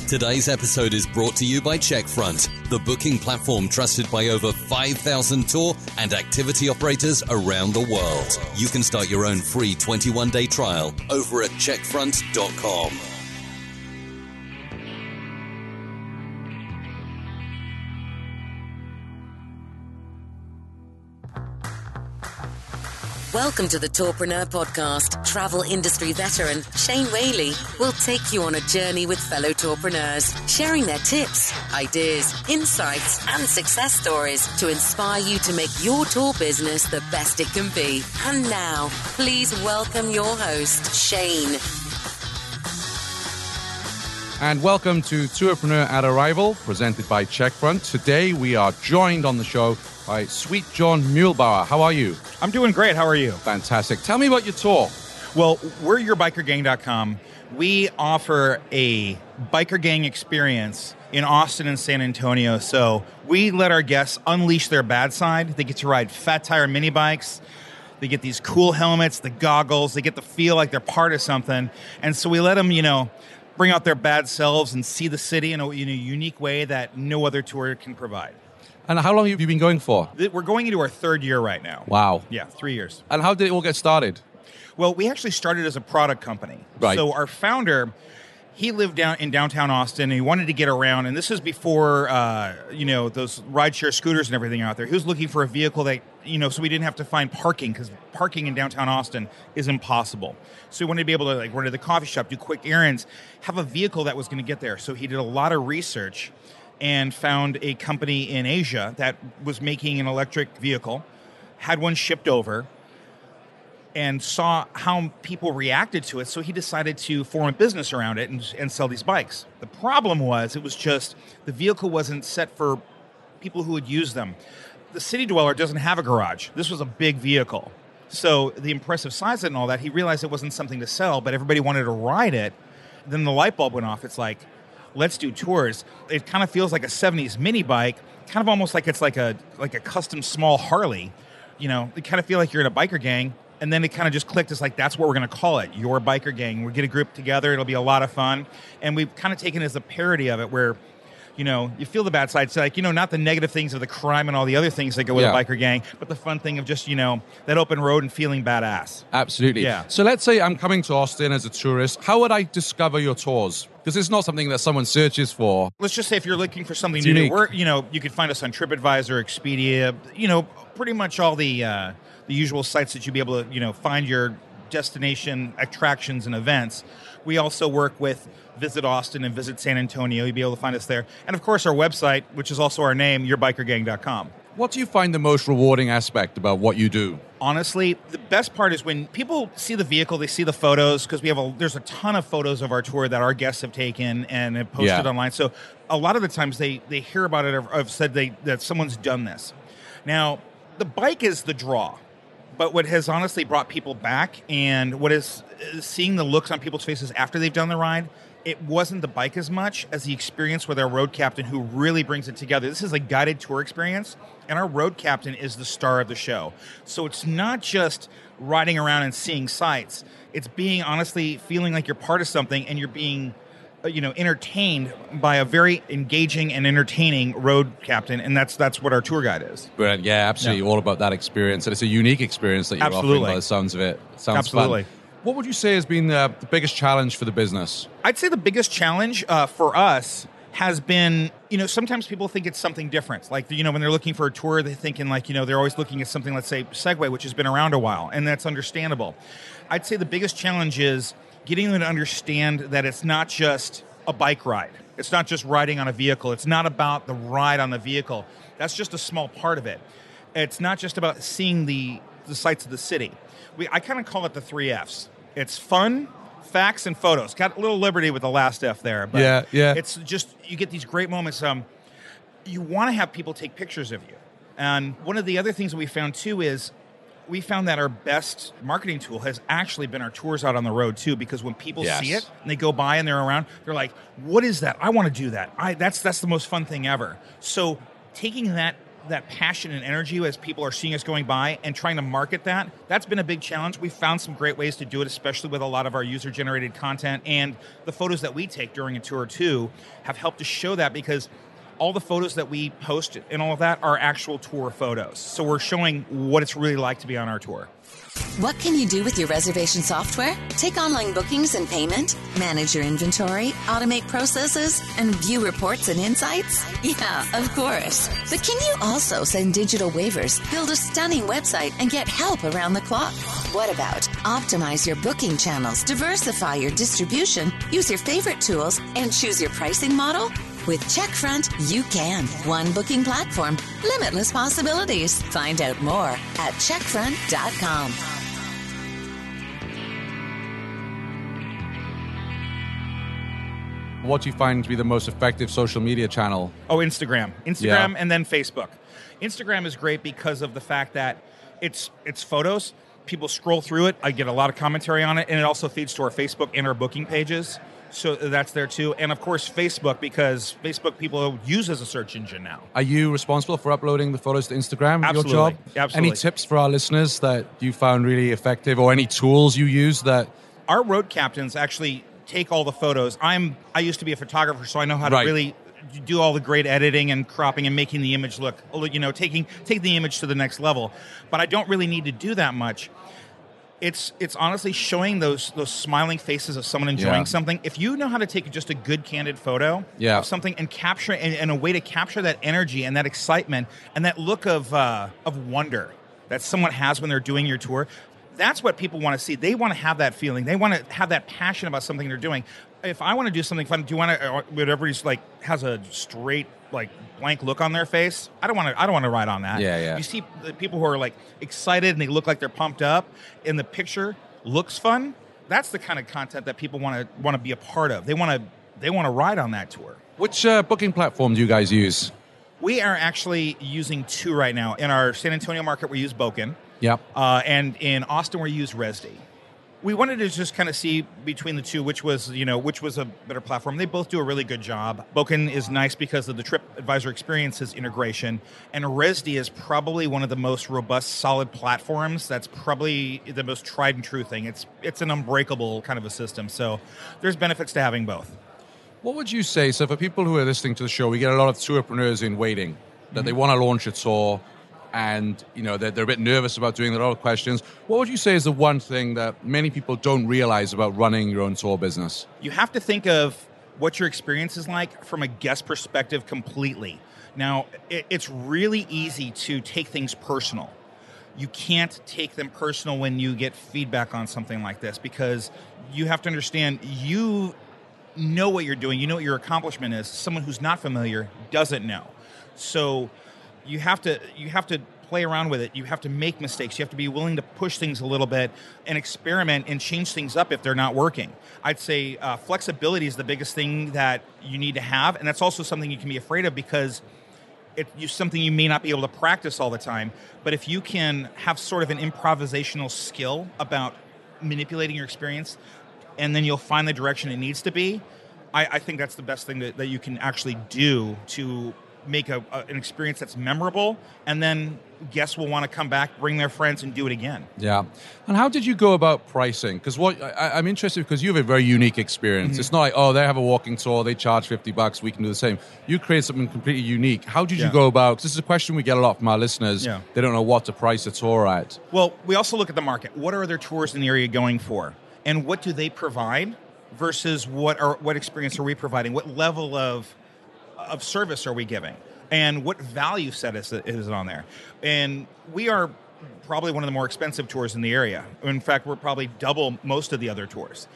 Today's episode is brought to you by CheckFront, the booking platform trusted by over 5,000 tour and activity operators around the world. You can start your own free 21-day trial over at checkfront.com. Welcome to the Tourpreneur Podcast. Travel industry veteran Shane Whaley will take you on a journey with fellow tourpreneurs, sharing their tips, ideas, insights, and success stories to inspire you to make your tour business the best it can be. And now, please welcome your host, Shane. And welcome to Tourpreneur at Arrival, presented by CheckFront. Today we are joined on the show by sweet John Muehlbauer. How are you? I'm doing great. How are you? Fantastic. Tell me about your tour. Well, we're YourBikerGang.com. We offer a biker gang experience in Austin and San Antonio. So we let our guests unleash their bad side. They get to ride fat tire mini bikes. They get these cool helmets, the goggles. They get to feel like they're part of something. And so we let them, bring out their bad selves and see the city in a unique way that no other tour can provide. And how long have you been going for? We're going into our third year right now. Wow. Yeah, 3 years. And how did it all get started? Well, we actually started as a product company. Right. So our founder, he lived in downtown Austin, and he wanted to get around. And this is before, those rideshare scooters and everything out there. He was looking for a vehicle that, so we didn't have to find parking, because parking in downtown Austin is impossible. So he wanted to be able to run to the coffee shop, do quick errands, have a vehicle that was going to get there. So he did a lot of research and found a company in Asia that was making an electric vehicle, had one shipped over, and saw how people reacted to it. So he decided to form a business around it and sell these bikes. The problem was, it was just the vehicle wasn't set for people who would use them. The city dweller doesn't have a garage. This was a big vehicle. So the impressive size and all that, he realized it wasn't something to sell, but everybody wanted to ride it. Then the light bulb went off. It's like, let's do tours. It kind of feels like a 70s mini bike, kind of almost like it's like a custom small Harley. You kind of feel like you're in a biker gang. And then it kind of just clicked. It's like, that's what we're going to call it, Your Biker Gang. We'll get a group together. It'll be a lot of fun. And we've kind of taken it as a parody of it where, you feel the bad side. It's like, not the negative things of the crime and all the other things that go with a biker gang, but the fun thing of just, that open road and feeling badass. Absolutely. Yeah. So let's say I'm coming to Austin as a tourist. How would I discover your tours? Because it's not something that someone searches for. Let's just say if you're looking for something It's new, unique. you can find us on TripAdvisor, Expedia, pretty much all the usual sites that you'd be able to, find your destination attractions and events. We also work with Visit Austin and Visit San Antonio. You'll be able to find us there. And of course, our website, which is also our name, YourBikerGang.com. What do you find the most rewarding aspect about what you do? Honestly, the best part is when people see the vehicle, they see the photos, because there's a ton of photos of our tour that our guests have taken and have posted online. So a lot of the times they hear about it or have said that someone's done this. Now, the bike is the draw. But what has honestly brought people back, and what is seeing the looks on people's faces after they've done the ride, it wasn't the bike as much as the experience with our road captain, who really brings it together. This is a guided tour experience, and our road captain is the star of the show. So it's not just riding around and seeing sights. It's feeling like you're part of something, and you're being entertained by a very engaging and entertaining road captain, and that's what our tour guide is. Brilliant. Yeah, absolutely. Yeah. All about that experience, and it's a unique experience that you're offering by the sounds of it. Sounds Absolutely. fun. What would you say has been the biggest challenge for the business? I'd say the biggest challenge for us has been, sometimes people think it's something different. Like, when they're looking for a tour, they're thinking they're always looking at something, let's say Segway, which has been around a while, and that's understandable. I'd say the biggest challenge is getting them to understand that it's not just a bike ride. It's not just riding on a vehicle. It's not about the ride on the vehicle. That's just a small part of it. It's not just about seeing the sights of the city. I kind of call it the 3 Fs. It's fun, facts, and photos. Got a little liberty with the last F there. But yeah. It's just, you get these great moments. You want to have people take pictures of you. And one of the other things that we found, too, is we found that our best marketing tool has actually been our tours out on the road, too, because when people see it and they go by and they're around, they're like, what is that? I want to do that. That's the most fun thing ever. So taking that that passion and energy as people are seeing us going by and trying to market that. That's been a big challenge. We've found some great ways to do it, especially with a lot of our user-generated content, and the photos that we take during a tour too have helped to show that, because all the photos that we post and all of that are actual tour photos. So we're showing what it's really like to be on our tour. What can you do with your reservation software? Take online bookings and payment, manage your inventory, automate processes, and view reports and insights? Yeah, of course. But can you also send digital waivers, build a stunning website, and get help around the clock? What about optimize your booking channels, diversify your distribution, use your favorite tools, and choose your pricing model? With CheckFront, you can. One booking platform, limitless possibilities. Find out more at checkfront.com. What do you find to be the most effective social media channel? Oh, Instagram, and then Facebook. Instagram is great because of the fact that it's photos. People scroll through it. I get a lot of commentary on it, and it also feeds to our Facebook and our booking pages. So that's there too. And of course, Facebook, because Facebook people use as a search engine now. Are you responsible for uploading the photos to Instagram? Absolutely. Your job? Absolutely. Any tips for our listeners that you found really effective, or any tools you use that... Our road captains actually take all the photos. I used to be a photographer, so I know how to really do all the great editing and cropping and making the image look, take the image to the next level. But I don't really need to do that much. It's honestly showing those smiling faces of someone enjoying something. If you know how to take just a good candid photo of something and capture it in a way to capture that energy and that excitement and that look of wonder that someone has when they're doing your tour, that's what people want to see. They want to have that feeling. They want to have that passion about something they're doing. If I want to do something fun, do you want to? When everybody's has a straight blank look on their face, I don't want to ride on that. Yeah. You see the people who are excited and they look like they're pumped up, and the picture looks fun. That's the kind of content that people want to be a part of. They want to ride on that tour. Which booking platform do you guys use? We are actually using two right now. In our San Antonio market, we use Booking. Yep. And in Austin, we use Resdy. We wanted to just kind of see between the two which was a better platform. They both do a really good job. Booking is nice because of the TripAdvisor Experiences integration, and Resdy is probably one of the most robust, solid platforms. That's probably the most tried and true thing. It's an unbreakable kind of a system. So there's benefits to having both. What would you say? So for people who are listening to the show, we get a lot of tourpreneurs in waiting that they want to launch a tour. And, they're a bit nervous about doing a lot of questions. What would you say is the one thing that many people don't realize about running your own tour business? You have to think of what your experience is like from a guest perspective completely. Now, it's really easy to take things personal. You can't take them personal when you get feedback on something like this, because you have to understand you know what you're doing. You know what your accomplishment is. Someone who's not familiar doesn't know. So you have to play around with it. You have to make mistakes. You have to be willing to push things a little bit and experiment and change things up if they're not working. I'd say flexibility is the biggest thing that you need to have, and that's also something you can be afraid of because it's something you may not be able to practice all the time. But if you can have sort of an improvisational skill about manipulating your experience, and then you'll find the direction it needs to be, I think that's the best thing that you can actually do to make an experience that's memorable, and then guests will want to come back, bring their friends, and do it again. Yeah. And how did you go about pricing? Because I'm interested because you have a very unique experience. Mm-hmm. It's not like, they have a walking tour, they charge $50, we can do the same. You create something completely unique. How did you go about, because this is a question we get a lot from our listeners. Yeah. They don't know what to price a tour at. Well, we also look at the market. What are other tours in the area going for? And what do they provide versus what experience are we providing? What level of service are we giving? And what value set is it on there? And we are probably one of the more expensive tours in the area. In fact, we're probably double most of the other tours.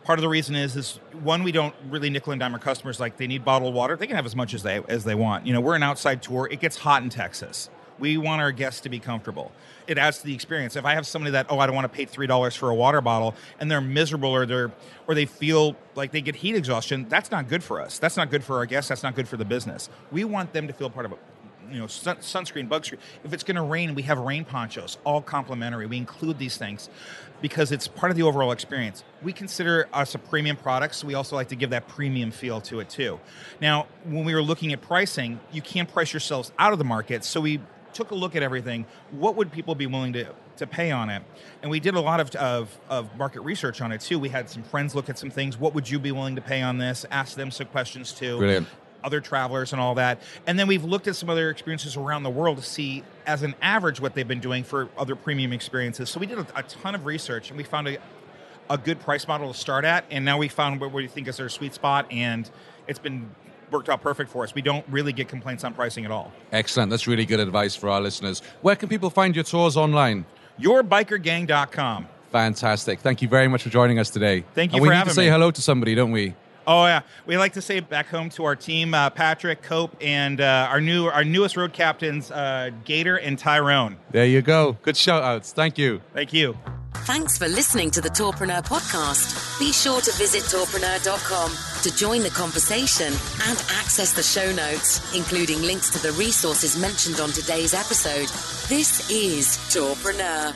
Part of the reason is one, we don't really nickel and dime our customers. Like, they need bottled water. They can have as much as they want. We're an outside tour. It gets hot in Texas. We want our guests to be comfortable. It adds to the experience. If I have somebody that, I don't want to pay $3 for a water bottle, and they're miserable or they feel like they get heat exhaustion, that's not good for us. That's not good for our guests. That's not good for the business. We want them to feel part of sunscreen, bug screen. If it's going to rain, we have rain ponchos, all complimentary. We include these things because it's part of the overall experience. We consider us a premium product, so we also like to give that premium feel to it too. Now, when we were looking at pricing, you can't price yourselves out of the market, so we took a look at everything. What would people be willing to pay on it? And we did a lot of market research on it too. We had some friends look at some things. What would you be willing to pay on this? Ask them some questions too. Brilliant. Other travelers and all that. And then we've looked at some other experiences around the world to see, as an average, what they've been doing for other premium experiences. So we did a ton of research, and we found a good price model to start at. And now we found what we think is our sweet spot, and it's been worked out perfect for us. We don't really get complaints on pricing at all. Excellent. That's really good advice for our listeners. Where can people find your tours online? YourBikerGang.com. Fantastic. Thank you very much for joining us today. Thank you and for having me. We need to say hello to somebody, don't we? Oh, yeah. We like to say back home to our team, Patrick, Cope, and our newest road captains, Gator and Tyrone. There you go. Good shout-outs. Thank you. Thank you. Thanks for listening to the Tourpreneur podcast. Be sure to visit tourpreneur.com to join the conversation and access the show notes, including links to the resources mentioned on today's episode. This is Tourpreneur.